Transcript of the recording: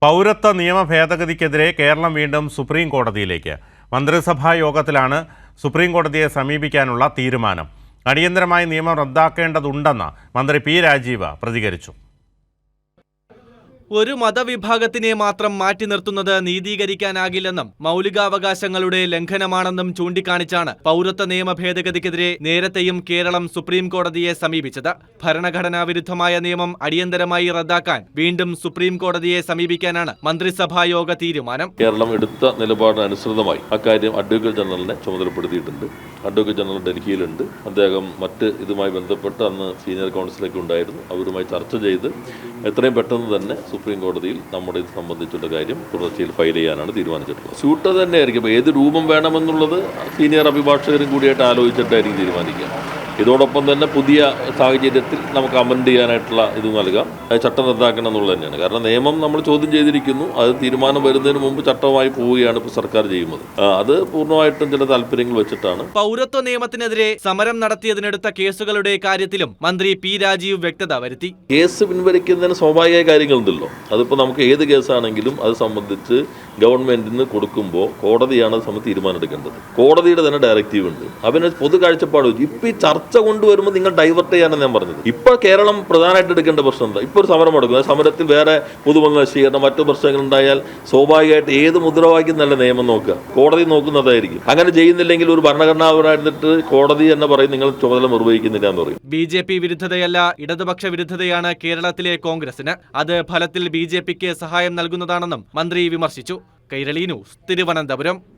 പൗരത്വ നിയമ ഭേദഗതിക്കെതിരെ കേരളം വീണ്ടും സുപ്രീം കോടതിയിലേക്ക്. മന്ത്രിസഭാ യോഗത്തിലാണ് സുപ്രീം കോടതിയെ സമീപിക്കാനുള്ള തീരുമാനം. അടിയന്തരമായി നിയമം റദ്ദാക്കേണ്ടതുണ്ടെന്ന് മന്ത്രി പി രാജീവ് പ്രതികരിച്ചു. ഒരു മതവിഭാഗത്തിനെ മാത്രം മാറ്റി നിർത്തുന്നത് നീതീകരിക്കാനാകില്ലെന്നും മൗലികാവകാശങ്ങളുടെ ലംഘനമാണെന്നും ചൂണ്ടിക്കാണിച്ചാണ് പൗരത്വ നിയമ ഭേദഗതിക്കെതിരെ നേരത്തെയും കേരളം സുപ്രീം കോടതിയെ സമീപിച്ചത്. ഭരണഘടനാ വിരുദ്ധമായ നിയമം അടിയന്തരമായി റദ്ദാക്കാൻ വീണ്ടും സുപ്രീം കോടതിയെ സമീപിക്കാനാണ് മന്ത്രിസഭാ യോഗ തീരുമാനം. കേരളം എടുത്ത നിലപാടിനനുസൃതമായി അക്കാര്യം അഡ്വക്കേറ്റ് ജനറലിനെ ചുമതലപ്പെടുത്തിയിട്ടുണ്ട്. അഡ്വക്കേറ്റ് ജനറൽ ഡൽഹിയിലുണ്ട്. അദ്ദേഹം മറ്റ് ഇതുമായി ബന്ധപ്പെട്ട് അന്ന് സീനിയർ കൗൺസിലൊക്കെ ഉണ്ടായിരുന്നു. അവരുമായി ചർച്ച ചെയ്ത് എത്രയും പെട്ടെന്ന് തന്നെ സുപ്രീം കോടതിയിൽ നമ്മുടെ ഇത് സംബന്ധിച്ചുള്ള കാര്യം തുടർച്ചയിൽ ഫയൽ ചെയ്യാനാണ് തീരുമാനിച്ചിട്ടുള്ളത്. സ്യൂട്ട് തന്നെയായിരിക്കും. ഏത് രൂപം വേണമെന്നുള്ളത് സീനിയർ അഭിഭാഷകരും കൂടിയായിട്ട് ആലോചിച്ചിട്ടായിരിക്കും തീരുമാനിക്കുക. ഇതോടൊപ്പം തന്നെ പുതിയ സാഹചര്യത്തിൽ നമുക്ക് അമെൻഡ് ചെയ്യാനായിട്ടുള്ള ഇത് നൽകാം. ചട്ടം റദ്ദാക്കണം എന്നുള്ളത് തന്നെയാണ്. കാരണം നിയമം നമ്മൾ ചോദ്യം ചെയ്തിരിക്കുന്നു. അത് തീരുമാനം വരുന്നതിന് മുമ്പ് ചട്ടമായി പോവുകയാണ് ഇപ്പോൾ സർക്കാർ ചെയ്യുന്നത്. അത് പൂർണ്ണമായിട്ടും ചില താല്പര്യങ്ങൾ വെച്ചിട്ടാണ്. പൗരത്വ നിയമത്തിനെതിരെ സമരം നടത്തിയതിനെടുത്ത കേസുകളുടെ കാര്യത്തിലും മന്ത്രി പി രാജീവ് വ്യക്തത വരുത്തി. കേസ് പിൻവലിക്കുന്നതിന് സ്വാഭാവിക കാര്യങ്ങളുണ്ടല്ലോ. അതിപ്പോൾ നമുക്ക് ഏത് കേസാണെങ്കിലും അത് സംബന്ധിച്ച് ഗവൺമെന്റിന് കൊടുക്കുമ്പോൾ കോടതിയാണ് അത് സംബന്ധിച്ച് തീരുമാനമെടുക്കേണ്ടത്. കോടതിയുടെ തന്നെ ഡയറക്റ്റീവ് ഉണ്ട്. അവന് പൊതു കാഴ്ചപ്പാട് ഇപ്പം ഈ ചർച്ച കൊണ്ടുവരുമ്പോൾ നിങ്ങൾ ഡൈവേർട്ട് ചെയ്യാനാണ് ഞാൻ പറഞ്ഞത്. ഇപ്പോൾ കേരളം പ്രധാനമായിട്ട് എടുക്കേണ്ട പ്രശ്നം എന്താ? ഇപ്പോൾ ഒരു സമരം നടക്കും. ആ സമരത്തിൽ വേറെ പൊതുമുതൽ നശീകരണം മറ്റു പ്രശ്നങ്ങൾ ഉണ്ടായാൽ സ്വാഭാവികമായിട്ട് ഏത് മുദ്രാവാക്യം നല്ല നിയമം നോക്കുക, കോടതി നോക്കുന്നതായിരിക്കും. അങ്ങനെ ചെയ്യുന്നില്ലെങ്കിൽ ഒരു ഭരണഘടനാപരമായിട്ട് കോടതി തന്നെ പറയും നിങ്ങൾ ചുമതല നിർവഹിക്കുന്നില്ല എന്ന് പറയും. BJP വിരുദ്ധതയല്ല, ഇടതുപക്ഷ വിരുദ്ധതയാണ് കേരളത്തിലെ കോൺഗ്രസിന്. അത് ഫലത്തിൽ BJPക്ക് സഹായം നൽകുന്നതാണെന്നും മന്ത്രി വിമർശിച്ചു. കൈരളി ന്യൂസ്, തിരുവനന്തപുരം.